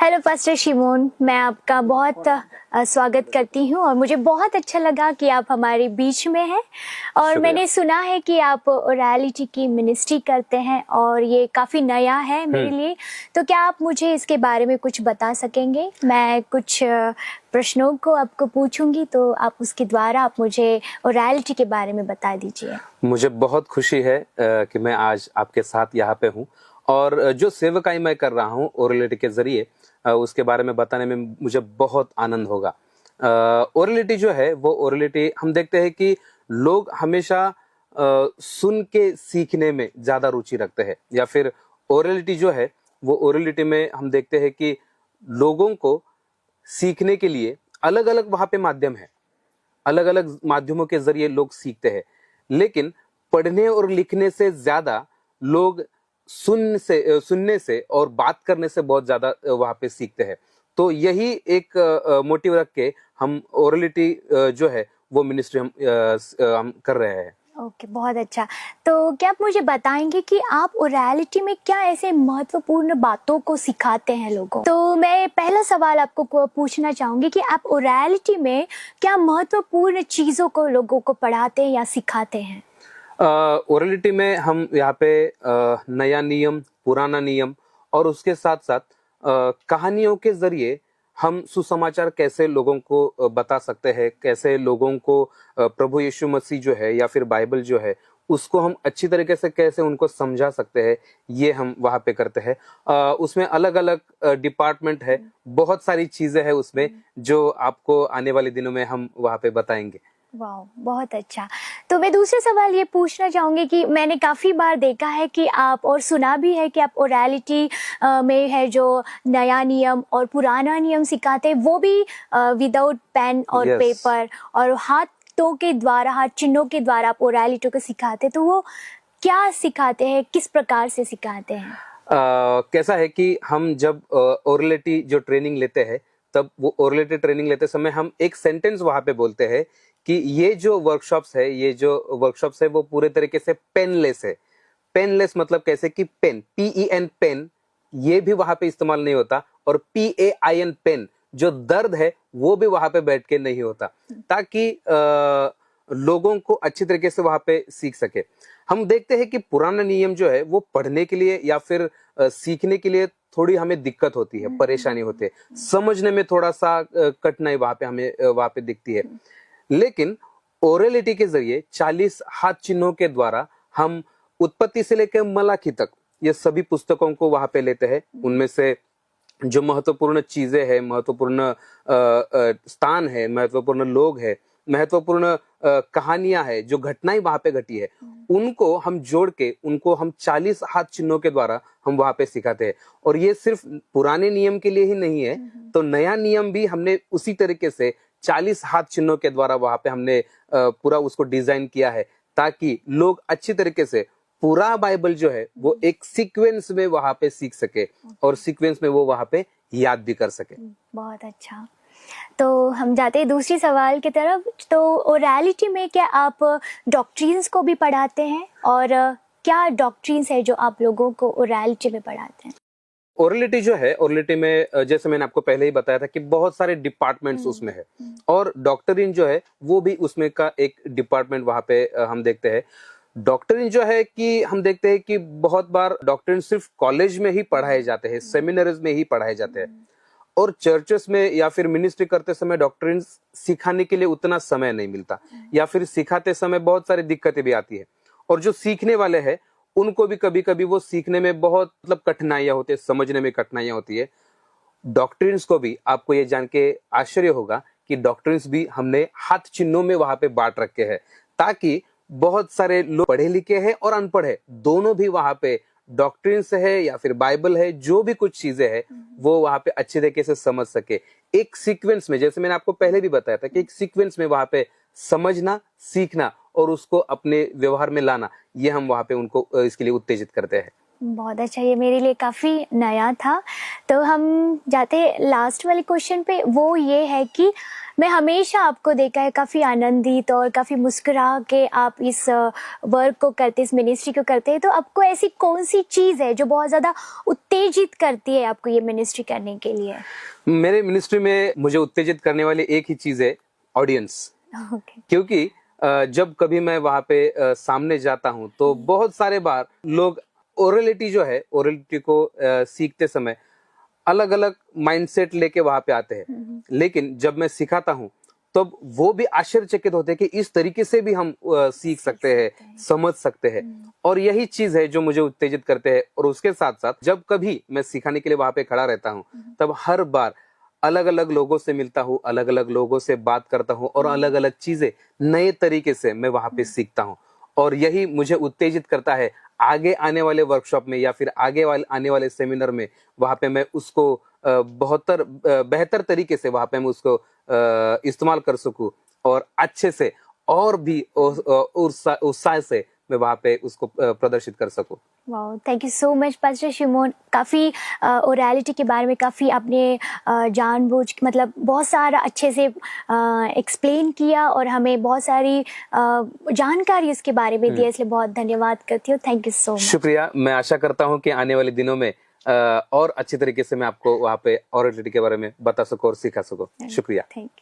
Hello pastor शिमोन, मैं आपका बहुत स्वागत करती हूँ और मुझे बहुत अच्छा लगा कि आप हमारे बीच में हैं। और शुक्रिया। मैंने सुना है कि आप ओरालिटी की मिनिस्ट्री करते हैं और ये काफ़ी नया है मेरे लिए। तो क्या आप मुझे इसके बारे में कुछ बता सकेंगे? मैं कुछ प्रश्नों को आपको पूछूंगी, तो आप उसके द्वारा आप मुझे ओरालिटी के बारे में बता दीजिए। मुझे बहुत खुशी है कि मैं आज आपके साथ यहाँ पे हूँ और जो सेवकाई मैं कर रहा हूँ ओरलिटी के जरिए उसके बारे में बताने में मुझे बहुत आनंद होगा। ओरलिटी जो है वो ओरलिटी हम देखते हैं कि लोग हमेशा सुन के सीखने में ज्यादा रुचि रखते हैं, या फिर ओरलिटी जो है वो ओरलिटी में हम देखते हैं कि लोगों को सीखने के लिए अलग अलग वहां पे माध्यम है, अलग अलग माध्यमों के जरिए लोग सीखते हैं। लेकिन पढ़ने और लिखने से ज्यादा लोग सुनने से और बात करने से बहुत ज्यादा वहां पे सीखते हैं। तो यही एक मोटिव रख के हम ओरलिटी जो है वो मिनिस्ट्री हम कर रहे हैं। ओके, बहुत अच्छा। तो क्या आप मुझे बताएंगे कि आप ओरालिटी में क्या ऐसे महत्वपूर्ण बातों को सिखाते हैं लोगों को? तो मैं पहला सवाल आपको पूछना चाहूंगी कि आप ओरालिटी में क्या महत्वपूर्ण चीजों को लोगों को पढ़ाते हैं या सिखाते हैं? ओरलिटी में हम यहाँ पे नया नियम, पुराना नियम और उसके साथ साथ कहानियों के जरिए हम सुसमाचार कैसे लोगों को बता सकते हैं, कैसे लोगों को प्रभु यीशु मसीह जो है या फिर बाइबल जो है उसको हम अच्छी तरीके से कैसे उनको समझा सकते हैं, ये हम वहाँ पे करते हैं। उसमें अलग अलग डिपार्टमेंट है, बहुत सारी चीजें हैं उसमें जो आपको आने वाले दिनों में हम वहाँ पे बताएंगे। वाह, बहुत अच्छा। तो मैं दूसरा सवाल ये पूछना चाहूँगी कि मैंने काफ़ी बार देखा है कि आप, और सुना भी है कि आप ओरालिटी में है जो नया नियम और पुराना नियम सिखाते हैं, वो भी विदाउट पेन और Yes. पेपर और हाथों के द्वारा, हाथ चिन्हों के द्वारा आप ओरालिटी को सिखाते हैं। तो वो क्या सिखाते हैं, किस प्रकार से सिखाते हैं? कैसा है कि हम जब ओरलिटी जो ट्रेनिंग लेते हैं, तब वो ओरलिटी ट्रेनिंग लेते समय हम एक सेंटेंस वहां पे बोलते हैं कि ये जो वर्कशॉप्स है वो पूरे तरीके से पेनलेस है। पेनलेस मतलब कैसे कि पेन, PEN पेन, ये भी वहां पे इस्तेमाल नहीं होता, और PAIN पेन, जो दर्द है वो भी वहां पे बैठ के नहीं होता, ताकि लोगों को अच्छी तरीके से वहां पे सीख सके। हम देखते हैं कि पुराना नियम जो है वो पढ़ने के लिए या फिर सीखने के लिए थोड़ी हमें दिक्कत होती है, परेशानी होती है, समझने में थोड़ा सा कठिनाई वहां पे हमें वहां पे दिखती है। लेकिन ओरलिटी के जरिए 40 हाथ चिन्हों के द्वारा हम उत्पत्ति से लेकर मलाकी तक ये सभी पुस्तकों को वहां पे लेते हैं। उनमें से जो महत्वपूर्ण चीजें हैं, महत्वपूर्ण स्थान है, महत्वपूर्ण लोग है, महत्वपूर्ण कहानियां है, जो घटनाएं वहां पे घटी है, उनको हम जोड़ के उनको हम 40 हाथ चिन्हों के द्वारा हम वहां पे सिखाते हैं। और ये सिर्फ पुराने नियम के लिए ही नहीं है, तो नया नियम भी हमने उसी तरीके से 40 हाथ चिन्हों के द्वारा वहां पे हमने पूरा उसको डिजाइन किया है, ताकि लोग अच्छी तरीके से पूरा बाइबल जो है वो एक सीक्वेंस में वहां पे सीख सके और सीक्वेंस में वो वहां पे याद भी कर सके। बहुत अच्छा। तो हम जाते हैं दूसरी सवाल की तरफ। तो ओरालिटी में क्या आप डॉक्ट्रिन्स को भी पढ़ाते हैं, और क्या डॉक्ट्रिन्स है जो आप लोगों को ओरालिटी में पढ़ाते हैं? ओरलिटी जो है, ओरलिटी में जैसे मैंने आपको पहले ही बताया था कि बहुत सारे डिपार्टमेंट्स उसमें है, और डॉक्टरिन जो है वो भी उसमें का एक डिपार्टमेंट वहां पे हम देखते हैं। डॉक्टरिन जो है कि हम देखते हैं कि बहुत बार डॉक्टरिन सिर्फ कॉलेज में ही पढ़ाए जाते हैं, सेमिनारीज में ही पढ़ाए जाते हैं, और चर्चेस में या फिर मिनिस्ट्री करते समय डॉक्ट्रिन सिखाने के लिए उतना समय नहीं मिलता, या फिर सिखाते समय बहुत सारी दिक्कतें भी आती है, और जो सीखने वाले हैं उनको भी कभी कभी वो सीखने में बहुत कठिनाइयां होती है, समझने में कठिनाइयां होती है। डॉक्ट्रिन्स को भी आपको ये जान के आश्चर्य होगा कि डॉक्ट्रिन्स भी हमने हाथ चिन्हों में वहां पे बांट रखे हैं, ताकि बहुत सारे लोग पढ़े लिखे हैं और अनपढ़ है, दोनों भी वहां पे डॉक्ट्रिन्स है या फिर बाइबल है, जो भी कुछ चीजें है वो वहां पे अच्छे तरीके से समझ सके। एक सीक्वेंस में, जैसे मैंने आपको पहले भी बताया था कि एक सीक्वेंस में वहां पे समझना, सीखना और उसको अपने व्यवहार में लाना, ये हम वहां पे उनको इसके लिए उत्तेजित करते हैं। बहुत अच्छा, ये मेरे लिए काफ़ी नया था। तो हम जाते हैं लास्ट वाले क्वेश्चन पे, वो ये है कि मैं हमेशा आपको देखा है काफ़ी आनंदित और काफ़ी मुस्कुरा के आप इस वर्क को करते, इस मिनिस्ट्री को करते हैं। तो आपको ऐसी कौन सी चीज़ है जो बहुत ज़्यादा उत्तेजित करती है आपको ये मिनिस्ट्री करने के लिए? मेरे मिनिस्ट्री में मुझे उत्तेजित करने वाली एक ही चीज है, ऑडियंस। ओके। क्योंकि जब कभी मैं वहां पे सामने जाता हूं तो बहुत सारे बार लोग ओरलिटी जो है, ओरलिटी को सीखते समय अलग अलग माइंडसेट लेके वहां पे आते हैं। लेकिन जब मैं सिखाता हूं तब वो भी आश्चर्यचकित होते हैं कि इस तरीके से भी हम सीख सकते हैं, समझ सकते हैं। और यही चीज है जो मुझे उत्तेजित करते हैं। और उसके साथ साथ जब कभी मैं सिखाने के लिए वहां पे खड़ा रहता हूं तब हर बार अलग अलग लोगों से मिलता हूँ, अलग अलग लोगों से बात करता हूँ और अलग अलग चीजें नए तरीके से मैं वहां पे सीखता हूँ। और यही मुझे उत्तेजित करता है आगे आने वाले वर्कशॉप में या फिर आने वाले सेमिनार में। वहां पे मैं उसको बेहतर तरीके से वहां पे मैं उसको इस्तेमाल कर सकूं और अच्छे से और भी उत्साह से मैं वहां पे उसको प्रदर्शित कर सकूं। Wow, thank you so much pastor Shimon. काफ़ी ओरैलिटी के बारे में काफ़ी आपने जानबूझ मतलब बहुत सारा अच्छे से एक्सप्लेन किया और हमें बहुत सारी जानकारी उसके बारे में दी, इसलिए बहुत धन्यवाद करती हूँ। Thank you so much. शुक्रिया। मैं आशा करता हूँ कि आने वाले दिनों में और अच्छे तरीके से मैं आपको वहाँ पे ओरैलिटी के बारे में बता सकूं और सिखा सकूं। शुक्रिया। Thank you.